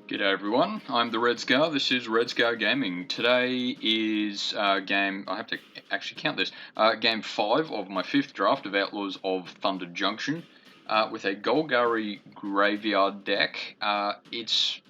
G'day everyone, I'm the Red Scar, this is Red Scar Gaming. Today is game, I have to actually count this, game 5 of my 5th draft of Outlaws of Thunder Junction with a Golgari Graveyard deck. It's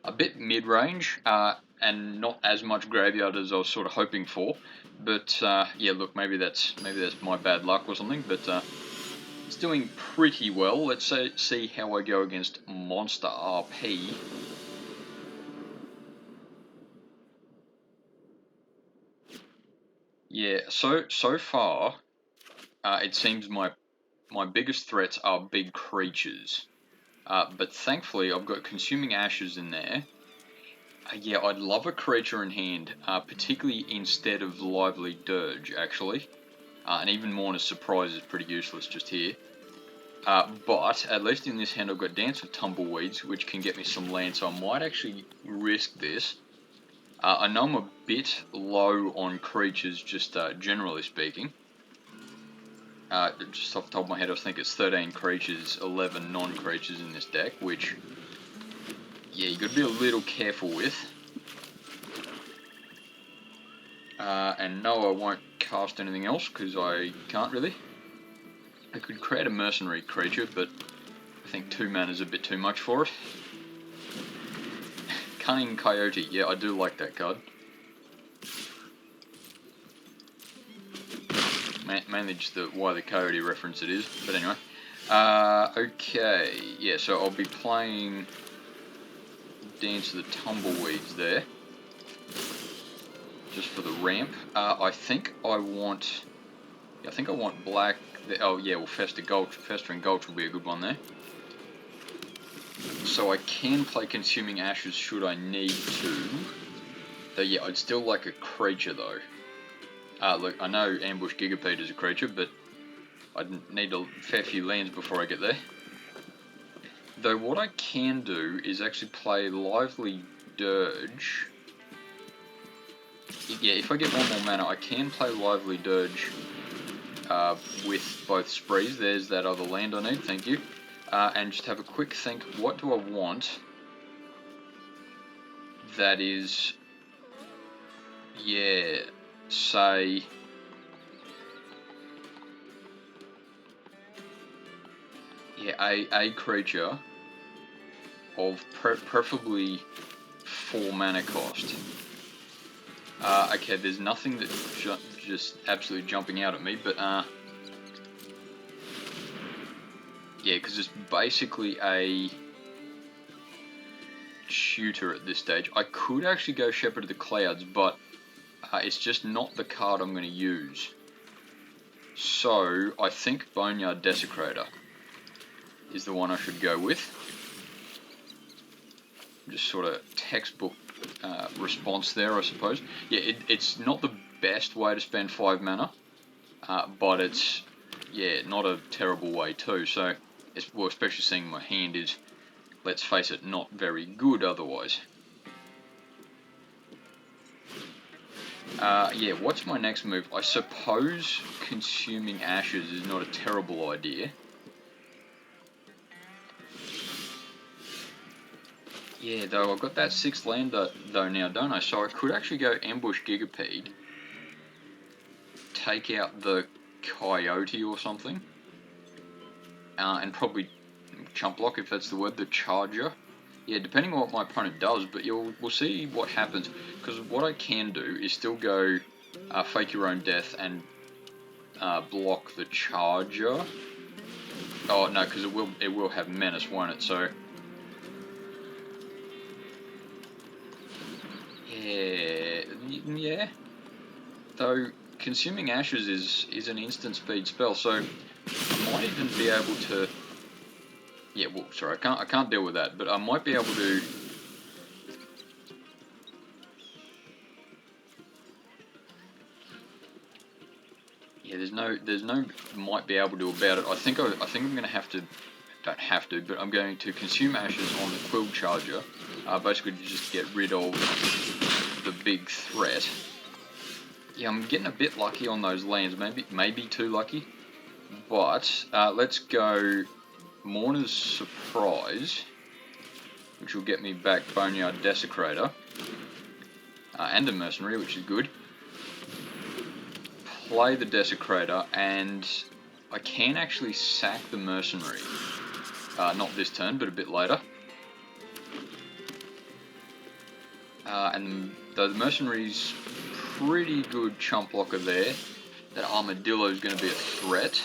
a bit mid-range and not as much graveyard as I was sort of hoping for, but yeah, look, maybe that's my bad luck or something, but it's doing pretty well. Let's see how I go against Monster RP. Yeah, so far, it seems my biggest threats are big creatures. But thankfully, I've got Consuming Ashes in there. Yeah, I'd love a creature in hand, particularly instead of Lively Dirge, actually. And even Mourner's Surprise is pretty useless just here. But at least in this hand I've got Dance of Tumbleweeds, which can get me some land, so I might actually risk this. I know I'm a bit low on creatures, just generally speaking. Just off the top of my head, I think it's 13 creatures, 11 non-creatures in this deck, which, yeah, you got to be a little careful with. And no, I won't cast anything else, because I can't really. I could create a mercenary creature, but I think 2 mana is a bit too much for it. Cunning Coyote, yeah, I do like that card. Mainly just why the Coyote reference it is, but anyway. Okay, yeah, so I'll be playing Dance of the Tumbleweeds there, just for the ramp. I think I want black. Oh yeah, well, Festering Gulch will be a good one there. So I can play Consuming Ashes should I need to. Though yeah, I'd still like a creature though. Look, I know Ambush Gigapede is a creature, but I'd need a fair few lands before I get there. Though what I can do is actually play Lively Dirge. Yeah, if I get 1 more mana, I can play Lively Dirge with both Sprees. There's that other land I need, thank you. And just have a quick think, what do I want that is, yeah, say, yeah, a creature of preferably 4 mana cost. Okay, there's nothing that's just absolutely jumping out at me, but yeah, because it's basically a shooter at this stage. I could actually go Shepherd of the Clouds, but it's just not the card I'm going to use. So I think Boneyard Desecrator is the one I should go with. Just sort of textbook response there, I suppose. Yeah, it's not the best way to spend 5 mana, but it's, yeah, not a terrible way too. So, well, especially seeing my hand is, let's face it, not very good otherwise. Yeah, what's my next move? I suppose Consuming Ashes is not a terrible idea. Yeah, though I've got that 6th land though now, don't I? So I could actually go Ambush Gigapede, take out the Coyote or something, and probably Chump Block, if that's the word, the Charger. Yeah, depending on what my opponent does, but we'll see what happens. Because what I can do is still go Fake Your Own Death and block the Charger. Oh no, because it will have Menace, won't it? So yeah. Though Consuming Ashes is an instant speed spell, so I might even be able to. Yeah, well, sorry, I can't deal with that, but I might be able to. Yeah, there's no might be able to about it. I think I'm gonna have to. Don't have to, but I'm going to Consume Ashes on the Quill Charger, basically to just get rid of the big threat. Yeah, I'm getting a bit lucky on those lands, maybe too lucky, but let's go Mourner's Surprise, which will get me back Boneyard Desecrator. And a Mercenary, which is good. Play the Desecrator, and I can actually sack the Mercenary. Not this turn, but a bit later. And the Mercenary's pretty good chump blocker there. That Armadillo is going to be a threat.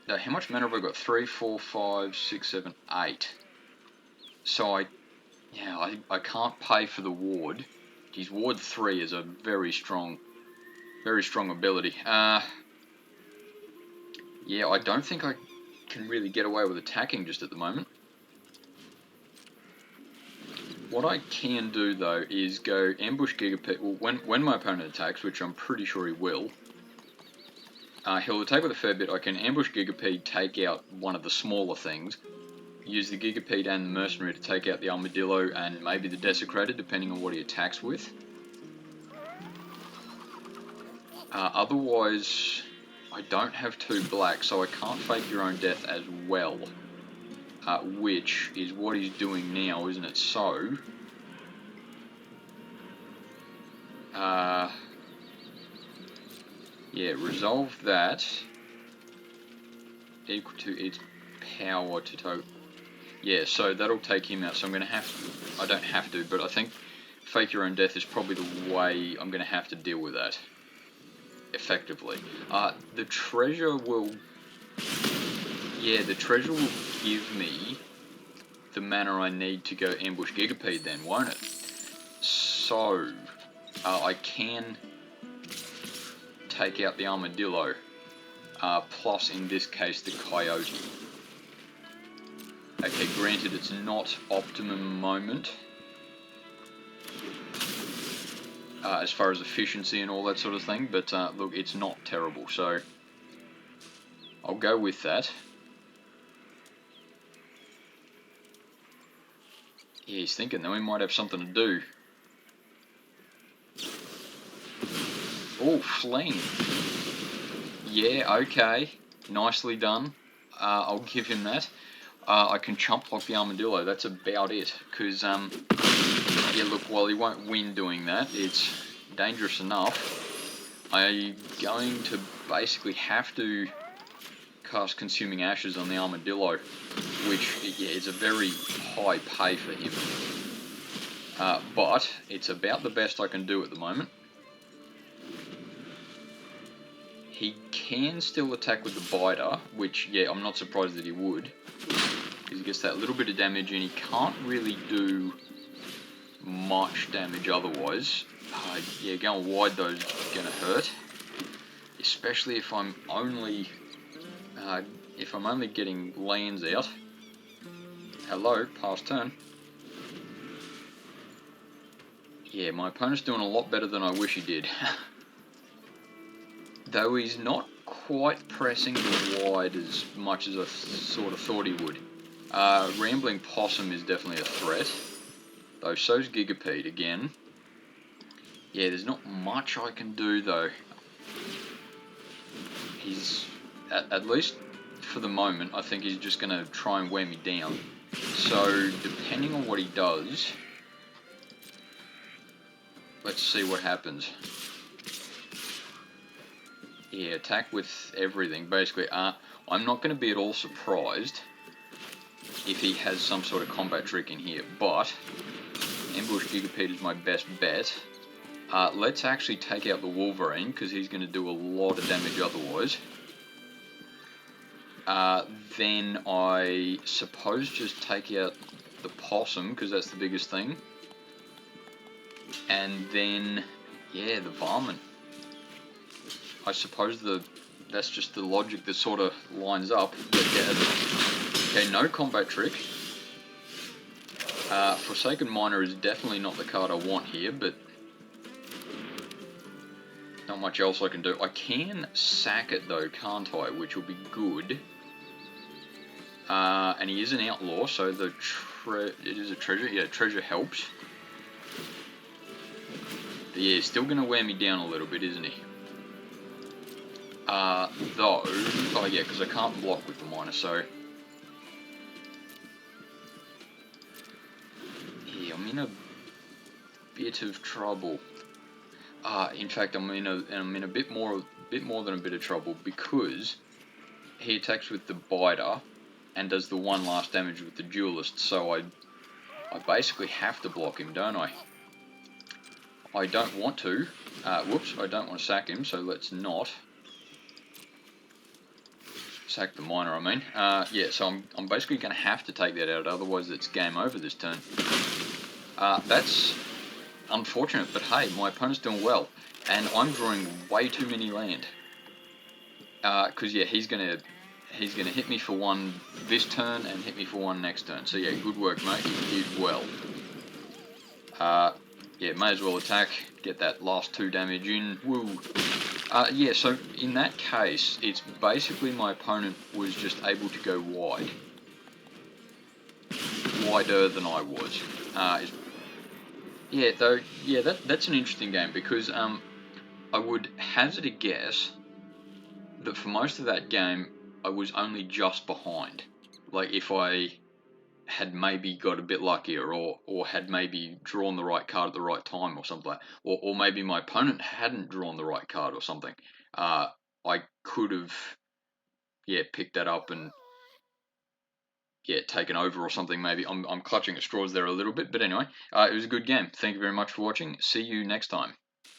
Now, how much mana have I got? 3, 4, 5, 6, 7, 8. So I can't pay for the ward. His ward 3 is a very strong ability. Yeah, I don't think I can really get away with attacking just at the moment. What I can do though is go ambush Gigapede. Well, when my opponent attacks, which I'm pretty sure he will, he'll attack with a fair bit. I can ambush Gigapede, take out one of the smaller things, use the Gigapede and the Mercenary to take out the Armadillo and maybe the Desecrator, depending on what he attacks with. Otherwise, I don't have 2 black, so I can't fake your own death as well. Which is what he's doing now, isn't it? So, yeah, resolve that equal to its power to total. Yeah, so that'll take him out. So I'm going to have to, I don't have to, but I think fake your own death is probably the way I'm going to have to deal with that effectively. The treasure will, yeah, the treasure will give me the mana I need to go ambush Gigapede then, won't it? So, I can take out the Armadillo, plus in this case the Coyote. Okay, granted it's not optimum moment, as far as efficiency and all that sort of thing, but look, it's not terrible, so I'll go with that. Yeah, he's thinking that we might have something to do. Oh, fling. Yeah, okay. Nicely done. I'll give him that. I can chump block the Armadillo, that's about it. Because, yeah, look, while he won't win doing that, it's dangerous enough. I'm going to basically have to cast Consuming Ashes on the Armadillo, which, yeah, is a very high pay for him. But it's about the best I can do at the moment. He can still attack with the Biter, which, yeah, I'm not surprised that he would, because he gets that little bit of damage and he can't really do much damage otherwise. Yeah, going wide though is going to hurt, especially if I'm only getting lands out. Hello, past turn. Yeah, my opponent's doing a lot better than I wish he did. Though he's not quite pressing the wide as much as I sort of thought he would. Rambling Possum is definitely a threat, though so's Gigapede again. Yeah, there's not much I can do though. He's, at least for the moment, I think he's just going to try and wear me down. So, depending on what he does, let's see what happens. Yeah, attack with everything, basically. I'm not going to be at all surprised if he has some sort of combat trick in here, but ambush Gigapede is my best bet. Let's actually take out the Wolverine, because he's going to do a lot of damage otherwise. Then I suppose just take out the Possum, because that's the biggest thing. And then, yeah, the Varmint. I suppose that's just the logic that sort of lines up. Okay, no combat trick. Forsaken Miner is definitely not the card I want here, but not much else I can do. I can sack it though, can't I? Which will be good. And he is an outlaw, so it is a treasure. Yeah, treasure helps. But yeah, he's still going to wear me down a little bit, isn't he? Though, oh yeah, because I can't block with the miner, so yeah, I'm in a bit of trouble. In fact, I'm in a bit more than a bit of trouble, because he attacks with the biter and does the one last damage with the duelist. So I basically have to block him, don't I? I don't want to. Whoops, I don't want to sack him, so let's not sack the miner. I mean, yeah. So I'm basically going to have to take that out, otherwise it's game over this turn. That's unfortunate, but hey, my opponent's doing well, and I'm drawing way too many land. Because yeah, he's gonna hit me for one this turn and hit me for one next turn. So yeah, good work, mate. You did well. Yeah, may as well attack, get that last 2 damage in. Woo. Yeah, so in that case, it's basically my opponent was just able to go wide. Wider than I was. Yeah, though, yeah, that's an interesting game, because I would hazard a guess that for most of that game, I was only just behind. Like, if I had maybe got a bit luckier, or had maybe drawn the right card at the right time or something, or maybe my opponent hadn't drawn the right card or something, I could have, yeah, picked that up and, yeah, taken over or something. Maybe I'm clutching at straws there a little bit, but anyway, it was a good game. Thank you very much for watching. See you next time.